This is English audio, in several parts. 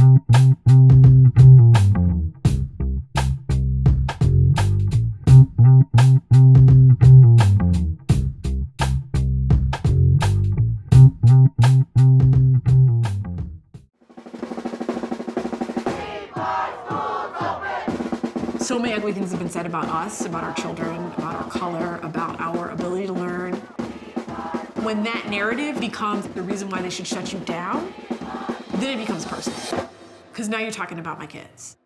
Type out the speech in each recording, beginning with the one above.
So many ugly things have been said about us, about our children, about our color, about our ability to learn. When that narrative becomes the reason why they should shut you down, then it becomes personal. Because now you're talking about my kids.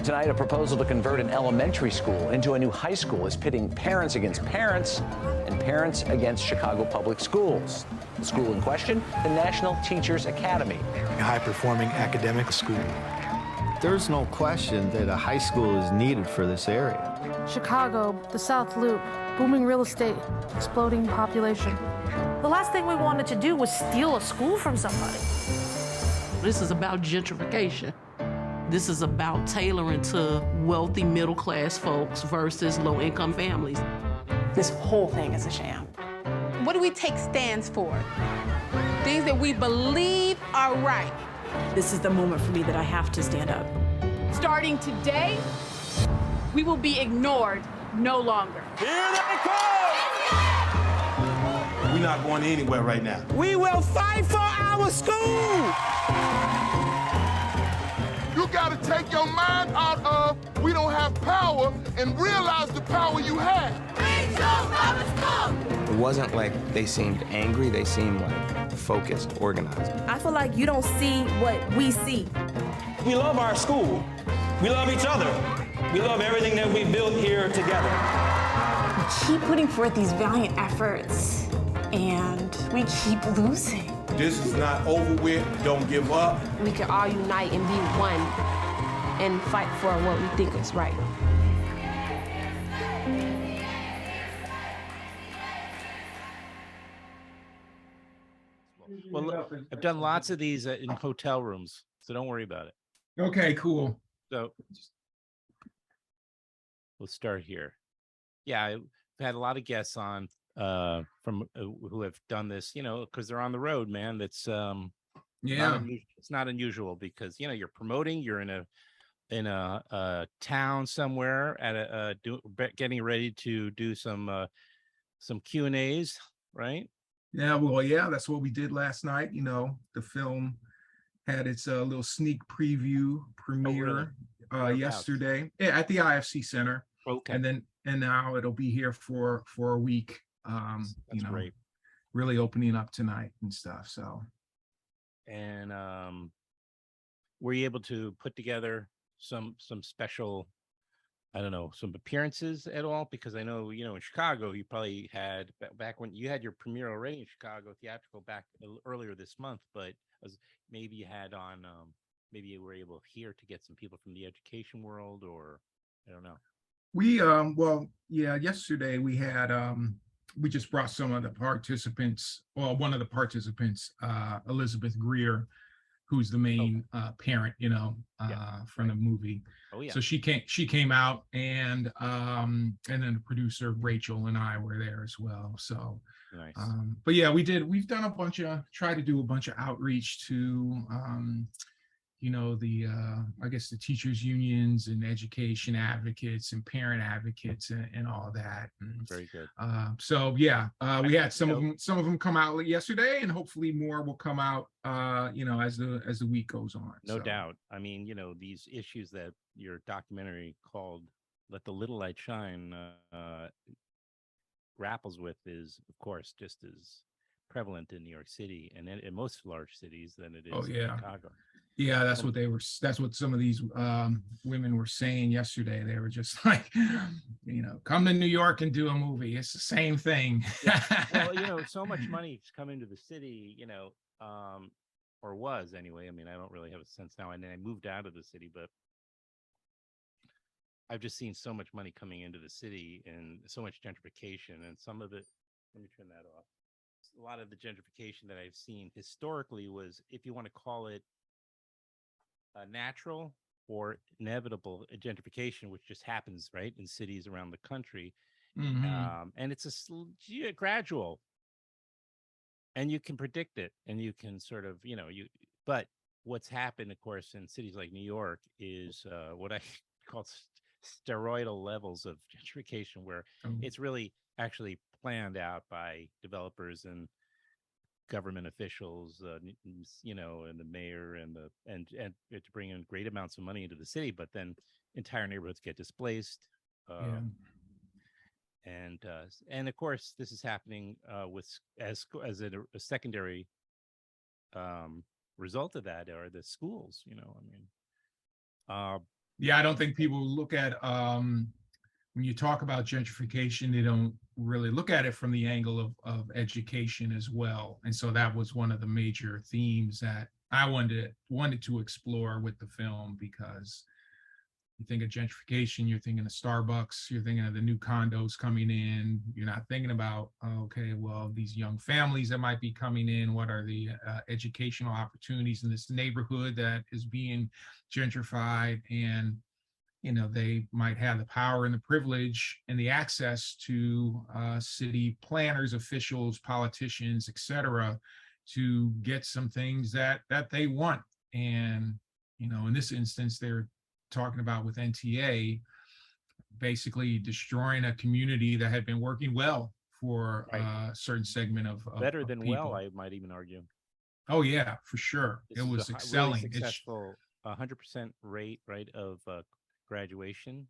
Tonight, a proposal to convert an elementary school into a new high school is pitting parents against parents and parents against Chicago Public Schools. The school in question, the National Teachers Academy. A high-performing academic school. There's no question that a high school is needed for this area. Chicago, the South Loop, booming real estate, exploding population. The last thing we wanted to do was steal a school from somebody. This is about gentrification. This is about tailoring to wealthy middle-class folks versus low-income families. This whole thing is a sham. What do we take stands for? Things that we believe are right. This is the moment for me that I have to stand up. Starting today, we will be ignored no longer. Here they come! We're not going anywhere right now. We will fight for our school! You gotta take your mind out of we don't have power and realize the power you have. We chose public school! It wasn't like they seemed angry, they seemed like focused, organized. I feel like you don't see what we see. We love our school. We love each other. We love everything that we built here together. We keep putting forth these valiant efforts, and we keep losing. This is not over with. Don't give up. We can all unite and be one and fight for what we think is right. Well, I've done lots of these in hotel rooms, so don't worry about it. Okay, cool. So we'll start here. Yeah, I've had a lot of guests on from who have done this, you know, because they're on the road, man. That's it's not unusual because, you know, you're promoting, you're in a town somewhere at getting ready to do some Q&As, right? Yeah, well, yeah, that's what we did last night. You know, the film had its little sneak preview premiere yesterday at the IFC Center. Okay. And now it'll be here for a week. That's you know, great. Really opening up tonight and stuff. So. And were you able to put together some special, I don't know, some appearances at all? Because I know, you know, in Chicago, you probably had, back when you had your premiere already in Chicago theatrical back earlier this month, but maybe you had on, maybe you were able here to get some people from the education world, or I don't know. We, well, yeah, yesterday we had, we just brought some of the participants, well, one of the participants, Elizabeth Greer, who's the main parent, you know, from the movie. Oh yeah. So she came out, and then the producer Rachel and I were there as well. So nice. But yeah, we've done try to do a bunch of outreach to you know, the I guess the teachers unions and education advocates and parent advocates and all that. And, very good. So yeah, we had some of them come out yesterday, and hopefully more will come out you know, as the week goes on. No doubt. I mean, you know, these issues that your documentary called "Let the Little Light Shine" grapples with is, of course, just as prevalent in New York City and in most large cities than it is in Chicago. Yeah, that's what some of these women were saying yesterday. They were just like, you know, come to New York and do a movie. It's the same thing. Yeah. Well, you know, so much money's come into the city, you know, or was anyway. I mean, I don't really have a sense now. And then I moved out of the city, but I've just seen so much money coming into the city and so much gentrification, and some of it, let me turn that off. A lot of the gentrification that I've seen historically was, if you want to call it natural or inevitable gentrification, which just happens right in cities around the country. Mm-hmm. And it's a gradual, and you can predict it, and you can sort of, you know, But what's happened, of course, in cities like New York is what I call steroidal levels of gentrification, where it's really actually planned out by developers and government officials, and the mayor and to bring in great amounts of money into the city, but then entire neighborhoods get displaced. And of course, this is happening as a secondary result of that are the schools. Yeah, I don't think people look at when you talk about gentrification, they don't really look at it from the angle of education as well. And so that was one of the major themes that I wanted to explore with the film, because you think of gentrification, you're thinking of Starbucks, you're thinking of the new condos coming in. You're not thinking about, okay, well, these young families that might be coming in, what are the educational opportunities in this neighborhood that is being gentrified? And they might have the power and the privilege and the access to city planners, officials, politicians, et cetera, to get some things that they want. And, in this instance, they're talking about with NTA, basically destroying a community that had been working well for a certain segment of better than people. well, I might even argue. Oh yeah, for sure. It was excelling. Really successful, 100% rate, right, of graduation.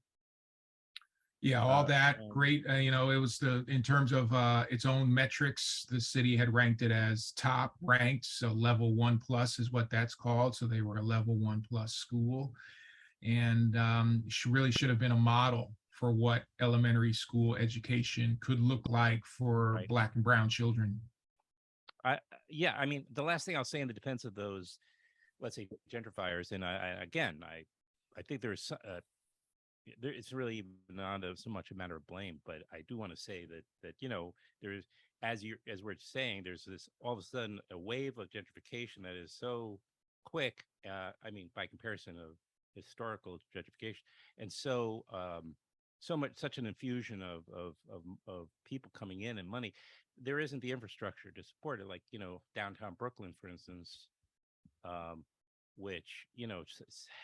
Yeah, all that great. It was in terms of its own metrics, the city had ranked it as top ranked. So level 1+ is what that's called. So they were a level 1+ school, and really should have been a model for what elementary school education could look like for Black and brown children. I mean, the last thing I'll say in the defense of those, let's say, gentrifiers, and I think there's it's really not so much a matter of blame, but I do want to say that there's, as we're saying, there's this all of a sudden a wave of gentrification that is so quick. I mean, by comparison of historical gentrification, and so such an infusion of people coming in and money. There isn't the infrastructure to support it, like downtown Brooklyn, for instance, which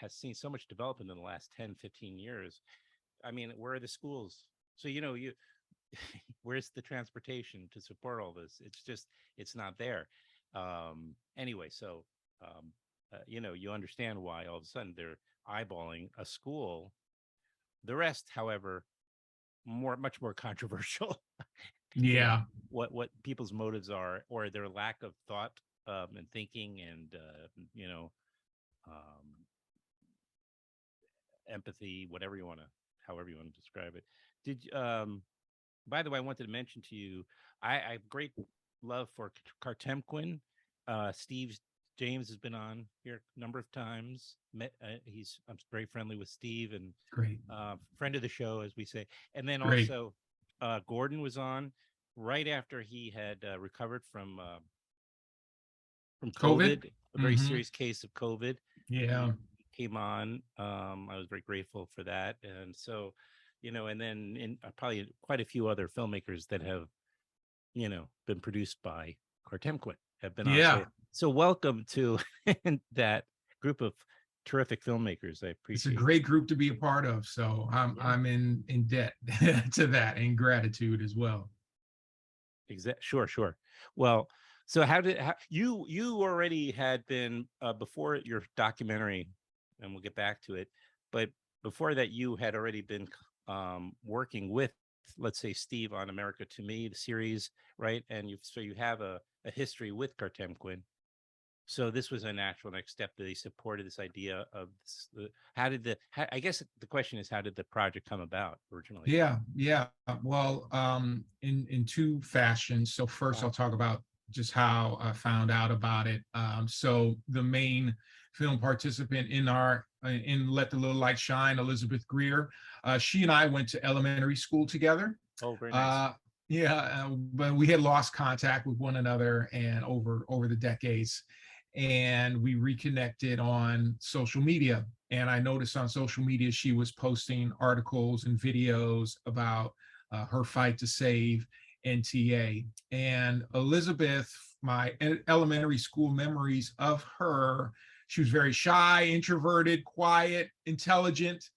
has seen so much development in the last 10-15 years. I mean, where are the schools? So where's the transportation to support all this? It's not there. Anyway, so you understand why all of a sudden they're eyeballing a school. The rest, however, much more controversial. Yeah. What people's motives are, or their lack of thought and thinking, and empathy, however you want to describe it. By the way, I wanted to mention to you, I have great love for Cartemquin. Steve James has been on here a number of times. I'm very friendly with Steve, and great friend of the show, as we say. And then also Gordon was on right after he had recovered from COVID, a very serious case of COVID. Yeah, he came on. I was very grateful for that, and so, and then probably quite a few other filmmakers that have, been produced by Cartemquin have been on. Yeah. So welcome to that group of terrific filmmakers. I appreciate. It's a great group to be a part of. So I'm in debt to that, and gratitude as well. Sure. Well, so how you already had been before your documentary, and we'll get back to it, but before that you had already been working with, let's say, Steve on America to Me, the series, right? And you have a history with Cartemquin. So this was a natural next step that they supported this idea of this. I guess the question is, how did the project come about originally? Yeah. Well, in two fashions. So first I'll talk about just how I found out about it. So the main film participant in Let the Little Light Shine, Elizabeth Greer, she and I went to elementary school together. Oh, very nice. But we had lost contact with one another and over the decades. And we reconnected on social media. And I noticed on social media she was posting articles and videos about her fight to save NTA. And Elizabeth, my elementary school memories of her. She was very shy, introverted, quiet, intelligent.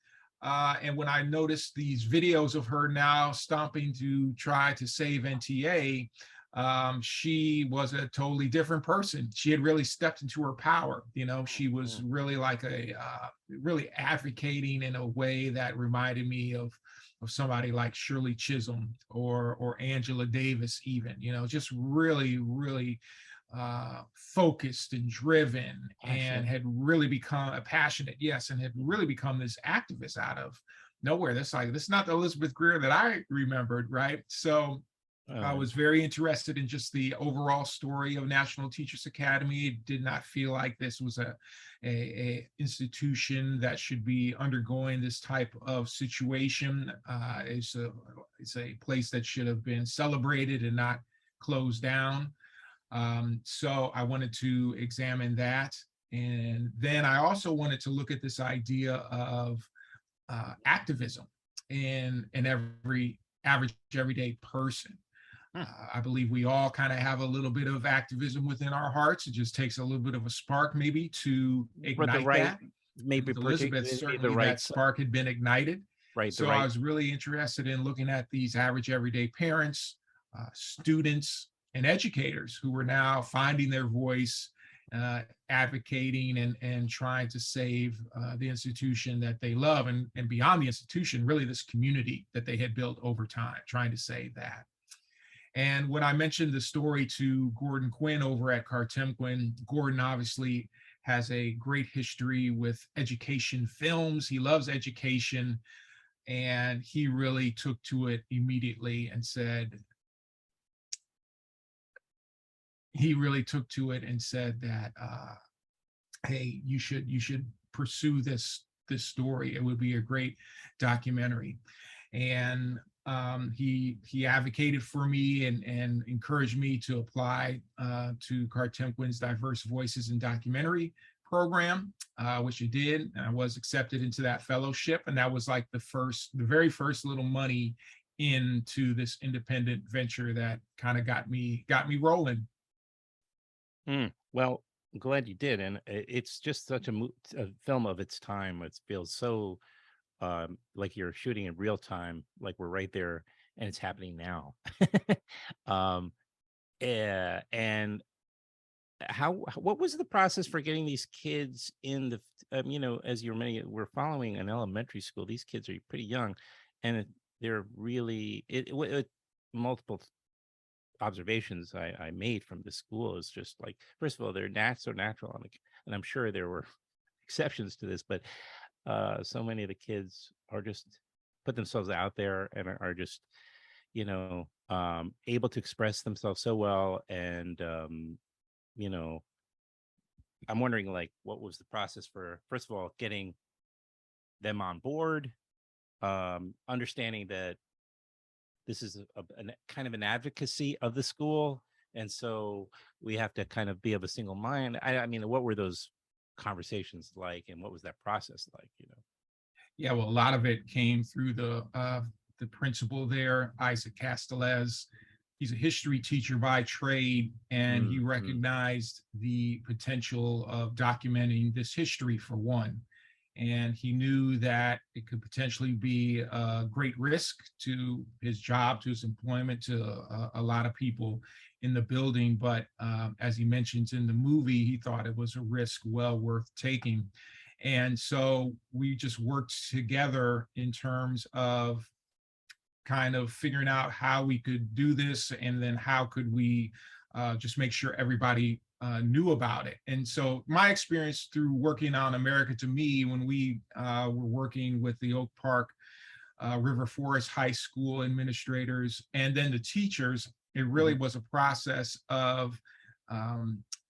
And when I noticed these videos of her now stomping to try to save NTA, she was a totally different person. She had really stepped into her power. You know, she was really like really advocating in a way that reminded me of somebody like Shirley Chisholm or Angela Davis even, you know, just really, really focused and driven and had really become a passionate, yes, and had really become this activist out of nowhere. This is not the Elizabeth Greer that I remembered, right? So I was very interested in just the overall story of National Teachers Academy. It did not feel like this was a institution that should be undergoing this type of situation. It's a place that should have been celebrated and not closed down. So I wanted to examine that. And then I also wanted to look at this idea of activism in every average everyday person. I believe we all kind of have a little bit of activism within our hearts. It just takes a little bit of a spark maybe to ignite that. Maybe Elizabeth, certainly that spark had been ignited. Right. So I was really interested in looking at these average everyday parents, students, and educators who were now finding their voice, advocating and trying to save the institution that they love, and beyond the institution, really this community that they had built over time, trying to save that. And when I mentioned the story to Gordon Quinn over at Cartemquin, Gordon obviously has a great history with education films. He loves education, and he really took to it immediately and said, that, hey, you should pursue this story. It would be a great documentary. And he advocated for me and encouraged me to apply to Cartemquin's Diverse Voices in Documentary program, which I did. And I was accepted into that fellowship. And that was like the very first little money into this independent venture that kind of got me rolling. Well, I'm glad you did. And it's just such a film of its time. It feels so like you're shooting in real time, like we're right there and it's happening now. And what was the process for getting these kids in the, as you're mentioning, we're following an elementary school. These kids are pretty young, and they're really, multiple observations I made from the school is just like, first of all, they're so natural. And I'm sure there were exceptions to this, but so many of the kids are just put themselves out there and are just, able to express themselves so well. And, I'm wondering, like, what was the process for, first of all, getting them on board, understanding that this is a kind of an advocacy of the school. And so we have to kind of be of a single mind. I mean, what were those conversations like, and what was that process like? Yeah, well, a lot of it came through the principal there, Isaac Castellez. He's a history teacher by trade, and he recognized the potential of documenting this history for one. And he knew that it could potentially be a great risk to his job, to his employment, to a lot of people in the building. But as he mentions in the movie, he thought it was a risk well worth taking. And so we just worked together in terms of kind of figuring out how we could do this, and then how could we just make sure everybody knew about it. And so my experience through working on America to Me, when we were working with the Oak Park River Forest High School administrators and then the teachers, it really was a process of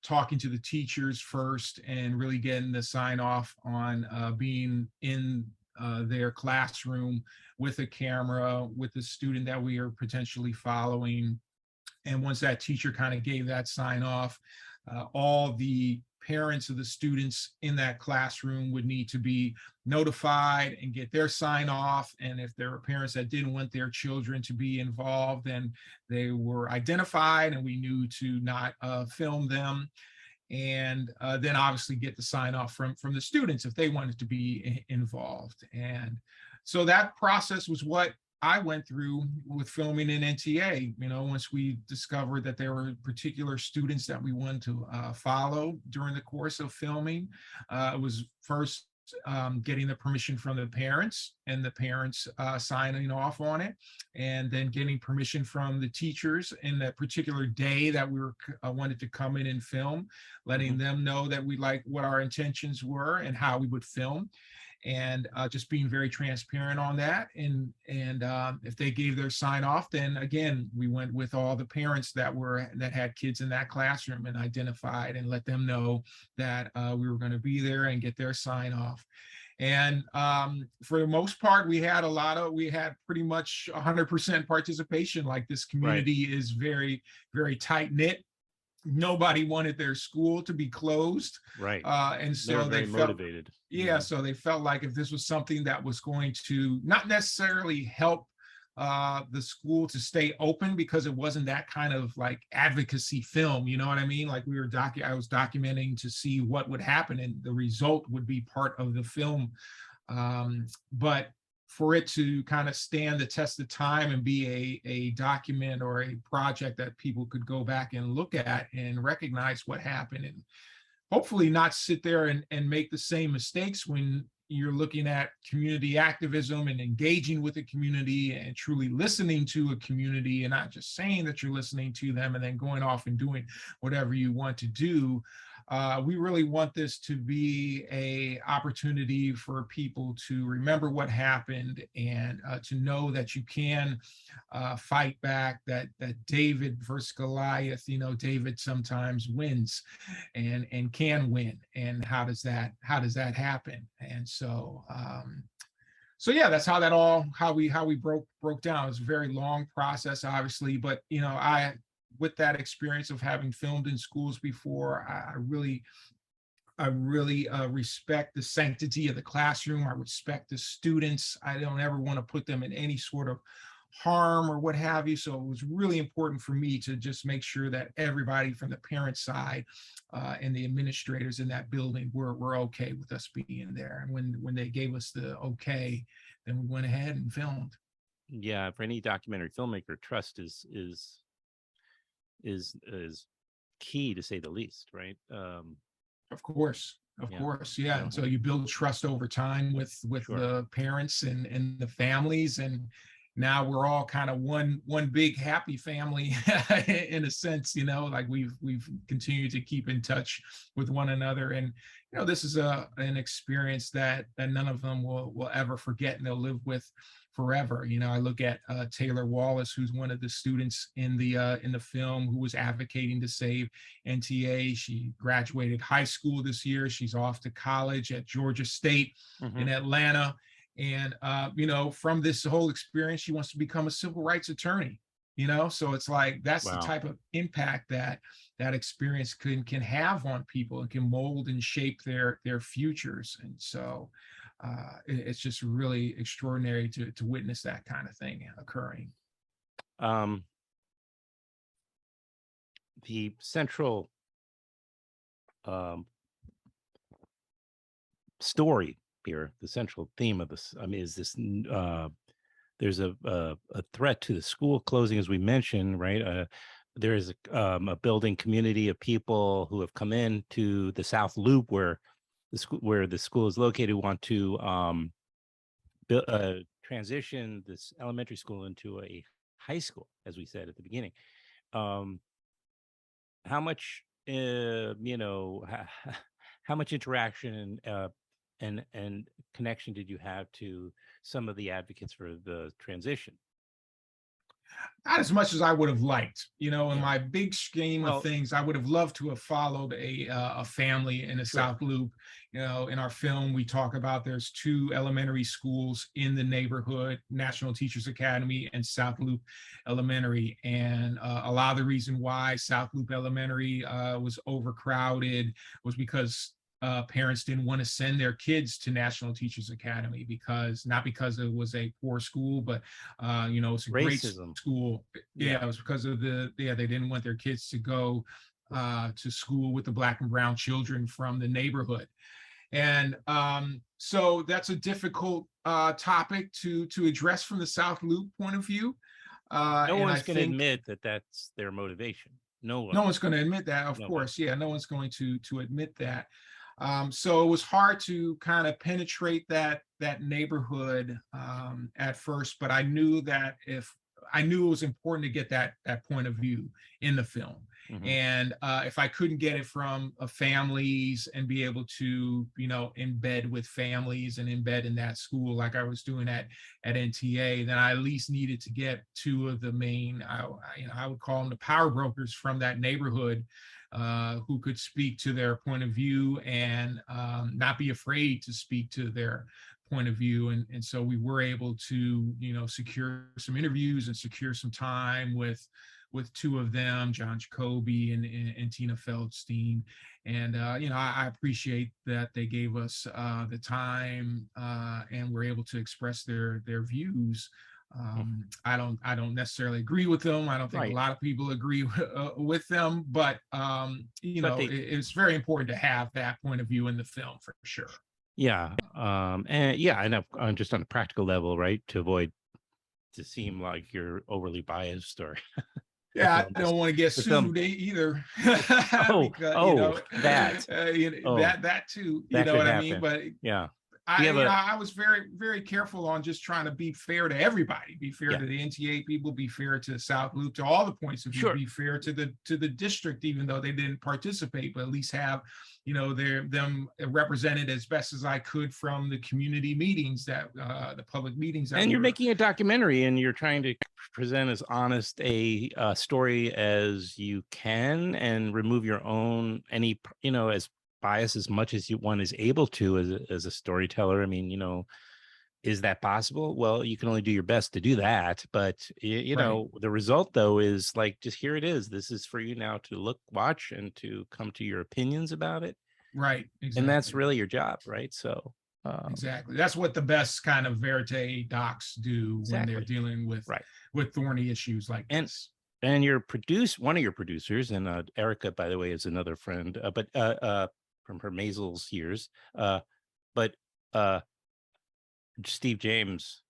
talking to the teachers first and really getting the sign off on being in their classroom with a camera, with the student that we are potentially following. And once that teacher kind of gave that sign off, all the parents of the students in that classroom would need to be notified and get their sign off. And if there were parents that didn't want their children to be involved, then they were identified and we knew to not film them. And then obviously get the sign off from the students if they wanted to be involved. And so that process was what I went through with filming in NTA. You know, once we discovered that there were particular students that we wanted to follow during the course of filming, it was first getting the permission from the parents and the parents signing off on it, and then getting permission from the teachers in that particular day that we were wanted to come in and film, letting them know that we like what our intentions were and how we would film, and just being very transparent on that. And if they gave their sign off, then again, we went with all the parents that had kids in that classroom and identified and let them know that we were going to be there and get their sign off. And for the most part, we had pretty much 100% participation. Like, this community is very, very tight knit. Nobody wanted their school to be closed. Right. And so they felt motivated. Yeah. So they felt like if this was something that was going to not necessarily help the school to stay open, because it wasn't that kind of like advocacy film, you know what I mean? Like, I was documenting to see what would happen, and the result would be part of the film. But for it to kind of stand the test of time and be a document or a project that people could go back and look at and recognize what happened, and hopefully not sit there and make the same mistakes when you're looking at community activism and engaging with the community and truly listening to a community, and not just saying that you're listening to them and then going off and doing whatever you want to do. We really want this to be an opportunity for people to remember what happened, and to know that you can fight back, that David versus Goliath, you know, David sometimes wins and can win. And how does that happen? And so yeah, that's how we broke down. It was a very long process, obviously, but you know, with that experience of having filmed in schools before, I really respect the sanctity of the classroom. I respect the students. I don't ever want to put them in any sort of harm or what have you. So it was really important for me to just make sure that everybody from the parent side and the administrators in that building were okay with us being there. And when they gave us the okay, then we went ahead and filmed. Yeah, for any documentary filmmaker, trust is key, to say the least, right? Of course. Yeah. And so you build trust over time with the parents and the families, and now we're all kind of one big happy family in a sense, you know, like we've continued to keep in touch with one another. And you know, this is an experience that none of them will ever forget, and they'll live with forever. You know, I look at Taylor Wallace, who's one of the students in the film, who was advocating to save NTA. She graduated high school this year. She's off to college at Georgia State in Atlanta. And you know, from this whole experience, she wants to become a civil rights attorney. You know, so it's like that's the type of impact that experience can have on people, and can mold and shape their futures. And so it's just really extraordinary to witness that kind of thing occurring. The central story here, the central theme of this, I mean, is this: there's a threat to the school closing, as we mentioned, right? There is a building community of people who have come in to the South Loop, where the school is located, want to transition this elementary school into a high school, as we said at the beginning. How much, you know, how much interaction and connection did you have to some of the advocates for the transition? Not as much as I would have liked, in my big scheme of things. I would have loved to have followed a family in the South Loop. In our film, we talk about there's 2 elementary schools in the neighborhood, National Teachers Academy and South Loop Elementary. And a lot of the reason why South Loop Elementary was overcrowded was because parents didn't want to send their kids to National Teachers Academy not because it was a poor school, but it's a great school. Yeah, it was because of they didn't want their kids to go to school with the Black and brown children from the neighborhood. And so that's a difficult topic to address from the South Loop point of view. No one's going to admit that that's their motivation. No one's going to admit that, of course. Yeah, no one's going to admit that. So it was hard to kind of penetrate that neighborhood at first, but I knew it was important to get that point of view in the film. Mm-hmm. And if I couldn't get it from families and be able to, embed with families and embed in that school like I was doing at NTA, then I at least needed to get 2 of the main, I would call them the power brokers from that neighborhood, who could speak to their point of view and not be afraid to speak to their point of view. And so we were able to, secure some interviews and secure some time with 2 of them, John Jacoby and Tina Feldstein. And, I appreciate that they gave us the time and were able to express their views. I don't necessarily agree with them. I don't think a lot of people agree with them, but it's very important to have that point of view in the film for sure. Yeah. And just on a practical level, right, to avoid to seem like you're overly biased or yeah, I don't want to get sued either. That too. You know what I mean? But yeah. I was very, very careful on just trying to be fair to everybody, be fair to the NTA people, be fair to South Loop, to all the points of view, be fair to the district, even though they didn't participate, but at least have, them represented as best as I could from the community meetings the public meetings. And you're making a documentary and you're trying to present as honest a story as you can and remove your own, as bias as much as one is able to as a storyteller. I mean, is that possible? Well, you can only do your best to do that, but the result though is like, just here it is. This is for you now to watch and to come to your opinions about it. Right. Exactly. And that's really your job, right? So exactly. That's what the best kind of verite docs do when they're dealing with thorny issues like this. And one of your producers, and Erica, by the way, is another friend, but from her Maisels years, but Steve James,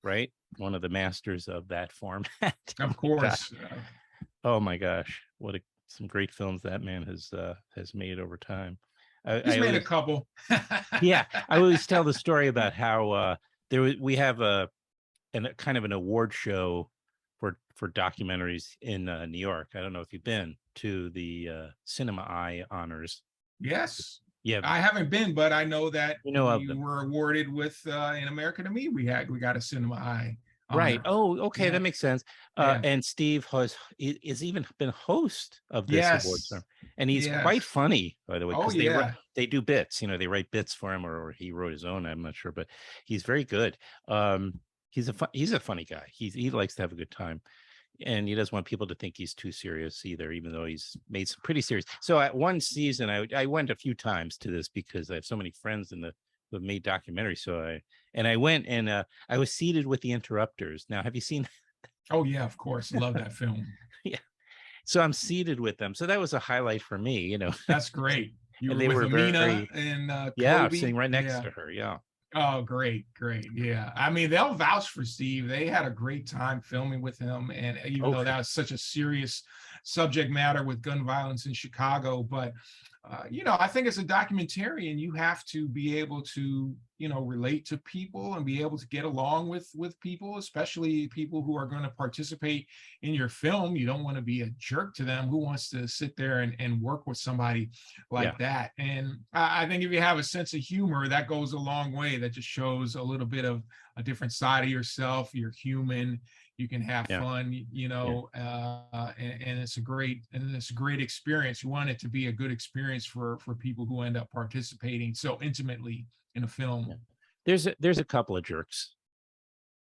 right? One of the masters of that format. Of course. Oh my gosh, what some great films that man has made over time. He's made a couple. Yeah, I always tell the story about how we have a kind of an award show for documentaries in New York. I don't know if you've been to the Cinema Eye honors. Yes. Yeah, I haven't been, but I know that we were awarded with in America to Me. We got a Cinema Eye honor. Right. Oh, okay, that makes sense. And Steve has even been host of this award ceremony, and he's quite funny, by the way. Because they do bits. They write bits for him, or he wrote his own. I'm not sure, but he's very good. He's a funny guy. He likes to have a good time. And he doesn't want people to think he's too serious either, even though he's made some pretty serious. So at one season, I went a few times to this because I have so many friends who have made documentaries. So I went and I was seated with the Interrupters. Now, have you seen that? Oh yeah, of course. Love that film. Yeah. So I'm seated with them. So that was a highlight for me, That's great. They were Amina and Kobe. I'm sitting right next to her. Yeah. Oh, great. Yeah. I mean, they'll vouch for Steve. They had a great time filming with him. And even though that was such a serious subject matter with gun violence in Chicago. But I think as a documentarian, you have to be able to, relate to people and be able to get along with people, especially people who are going to participate in your film. You don't want to be a jerk to them. Who wants to sit there and work with somebody like that? And I think if you have a sense of humor, that goes a long way. That just shows a little bit of a different side of yourself. You're human. You can have fun, and it's a great experience. You want it to be a good experience for people who end up participating so intimately in a film. There's a couple of jerks.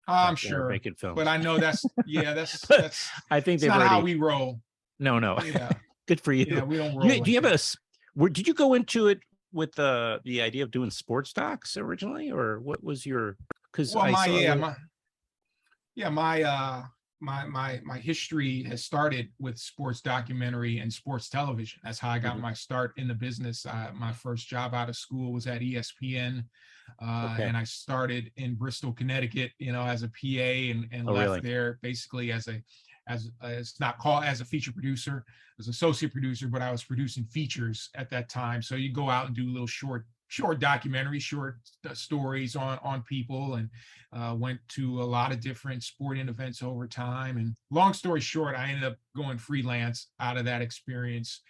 I'm sure, making films, but I know that's I think that's not how we roll. No. Yeah. Good for you. Yeah, we don't roll. Do you have did you go into it with the idea of doing sports docs originally, or what was your? Because my history has started with sports documentary and sports television. That's how I got my start in the business. My first job out of school was at ESPN, and I started in Bristol, Connecticut, as a PA, and left there basically as it's not called as a feature producer, as associate producer, but I was producing features at that time. So you go out and do little short documentaries, short stories on people, and went to a lot of different sporting events over time. And long story short, I ended up going freelance out of that experience.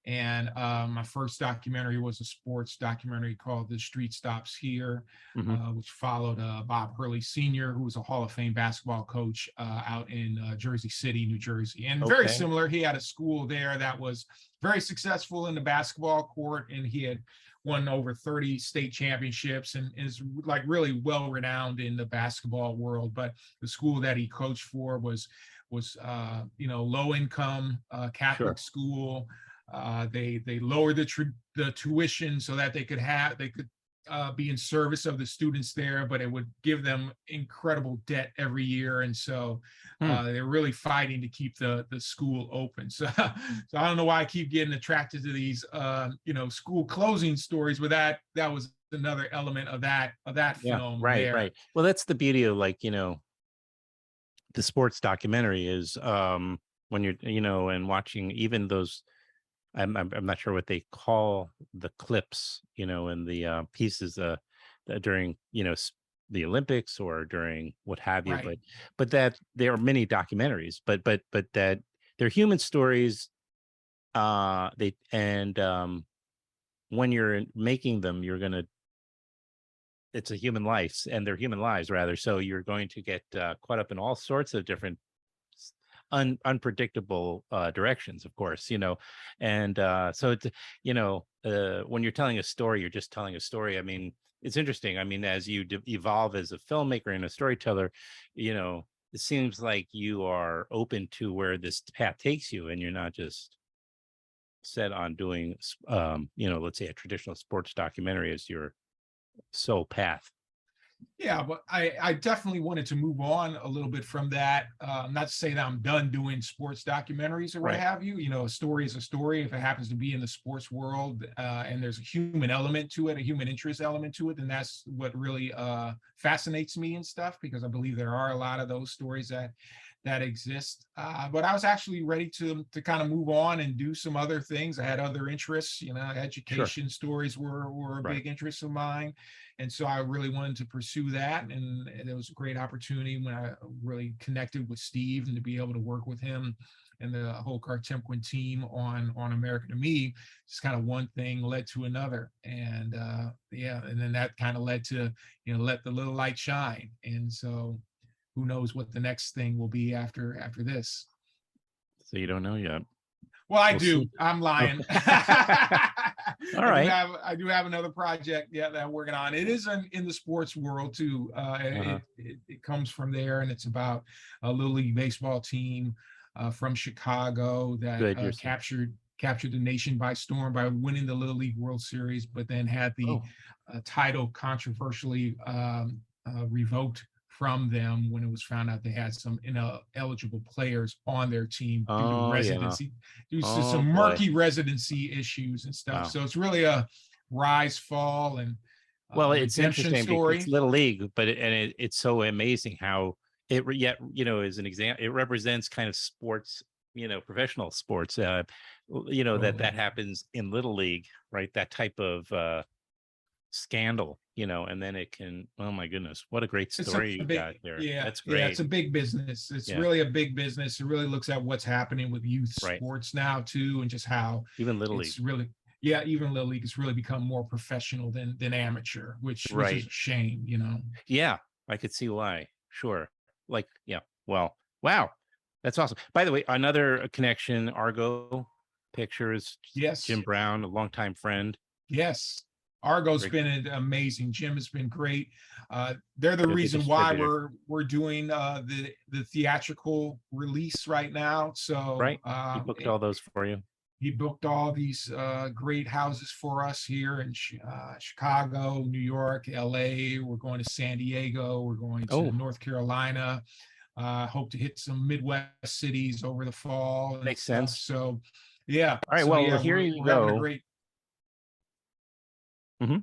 And my first documentary was a sports documentary called The Street Stops Here, which followed Bob Hurley Sr., who was a Hall of Fame basketball coach out in Jersey City, New Jersey. And very similar, he had a school there that was very successful in the basketball court, and he had won over 30 state championships and is like really well renowned in the basketball world. But the school that he coached for was low income Catholic school. They lowered the tuition so that they could be in service of the students there, but it would give them incredible debt every year. And so they're really fighting to keep the school open. So I don't know why I keep getting attracted to these, school closing stories, but that was another element of that film. Right. Well, that's the beauty of the sports documentary is when you're, and watching even those, I'm not sure what they call the clips, and the pieces during, the Olympics or during what have you, but that there are many documentaries, but that they're human stories. When you're making them, it's a human life, and they're human lives rather. So you're going to get caught up in all sorts of different unpredictable directions, of course, and so it's, when you're telling a story, you're just telling a story. I mean, it's interesting. I mean, as you evolve as a filmmaker and a storyteller, it seems like you are open to where this path takes you, and you're not just set on doing, let's say a traditional sports documentary as your sole path. Yeah, but I definitely wanted to move on a little bit from that. Not to say that I'm done doing sports documentaries or what have you. A story is a story. If it happens to be in the sports world and there's a human element to it, a human interest element to it, then that's what really fascinates me and stuff, because I believe there are a lot of those stories that exist. But I was actually ready to kind of move on and do some other things. I had other interests, education stories were a big interest of mine. And so I really wanted to pursue that. And it was a great opportunity when I really connected with Steve and to be able to work with him and the whole Cartemquin team on America to Me. Just kind of one thing led to another. And and then that kind of led to, let the little light shine. And so who knows what the next thing will be after this. So you don't know yet. Well, I do. I'm lying. All right. I do have another project that I'm working on. It is in the sports world too. It comes from there, and it's about a Little League baseball team from Chicago that captured the nation by storm by winning the Little League World Series, but then had the title controversially revoked from them when it was found out they had some ineligible players on their team due to residency, due to some murky residency issues and stuff. Wow. So it's really a rise, fall, and it's interesting story. Because it's Little League, but it's so amazing how it is an example. It represents kind of sports professional sports. That happens in Little League, right? That type of scandal, and then it can. Oh my goodness, what a great story you got there. Yeah, That's great. Yeah, it's a big business. It's really a big business. It really looks at what's happening with youth sports now too, and just how even Little League. It's really. Yeah, even Little League has really become more professional than amateur, which is a shame, Yeah, I could see why. Sure. Well, wow. That's awesome. By the way, another connection, Argo Pictures. Yes. Jim Brown, a longtime friend. Yes. Argo's been amazing. Jim has been great. They're the reason why we're doing the theatrical release right now. So he booked all those for you. He booked all these great houses for us here in Chicago, New York, LA. We're going to San Diego. We're going to North Carolina. Hope to hit some Midwest cities over the fall. Makes sense. So, yeah. All right. Well, here you go. Great. Mm-hmm.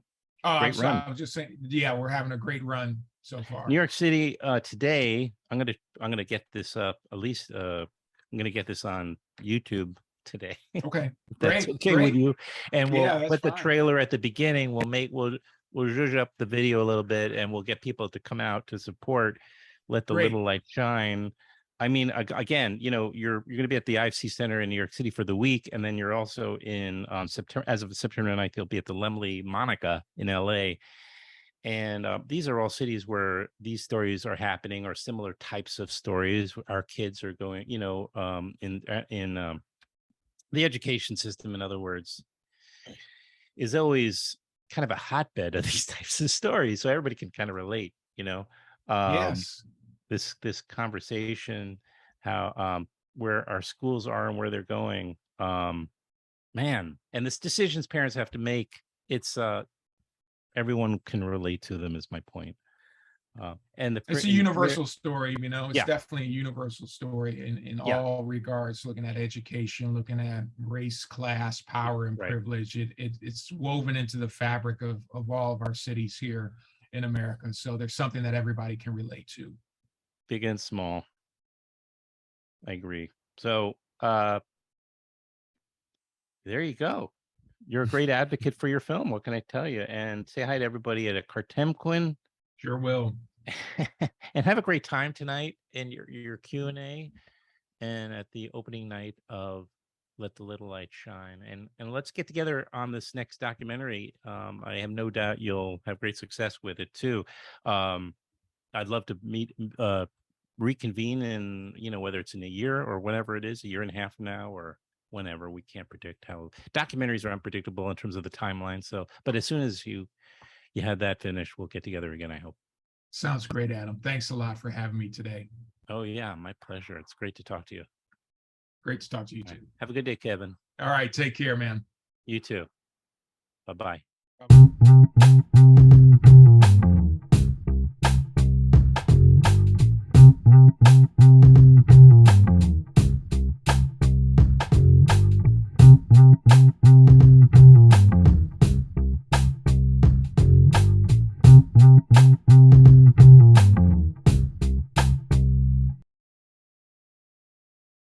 I'm sorry. I was just saying. Yeah, we're having a great run so far. New York City today. I'm gonna get this up. At least I'm gonna get this on YouTube today. Okay. That's okay with you. And we'll put the trailer at the beginning. We'll zhuzh up the video a little bit, and we'll get people to come out to support. Let the little light shine. I mean, again, you're going to be at the IFC Center in New York City for the week, and then you're also in September. As of September 9th, you'll be at the Lemley Monica in LA. And these are all cities where these stories are happening, or similar types of stories. Our kids are going, in the education system, in other words, is always kind of a hotbed of these types of stories, so everybody can kind of relate. Yes. This conversation, how where our schools are and where they're going, man, and this decisions parents have to make. It's everyone can relate to them, is my point. And it's a universal story, it's definitely a universal story in all regards, looking at education, looking at race, class, power, and privilege. It's woven into the fabric of all of our cities here in America. So there's something that everybody can relate to. Big and small. I agree. So there you go. You're a great advocate for your film. What can I tell you? And say hi to everybody at a Cartemquin. Sure will. And have a great time tonight in your Q&A and at the opening night of Let the Little Light Shine. And let's get together on this next documentary. I have no doubt you'll have great success with it too. I'd love to reconvene in, whether it's in a year or whatever it is, a year and a half from now or whenever. We can't predict how documentaries are unpredictable in terms of the timeline. So, but as soon as you have that finished, we'll get together again, I hope. Sounds great, Adam. Thanks a lot for having me today. Oh yeah, my pleasure. It's great to talk to you. Great to talk to you too. Have a good day, Kevin. All right. Take care, man. You too. Bye-bye.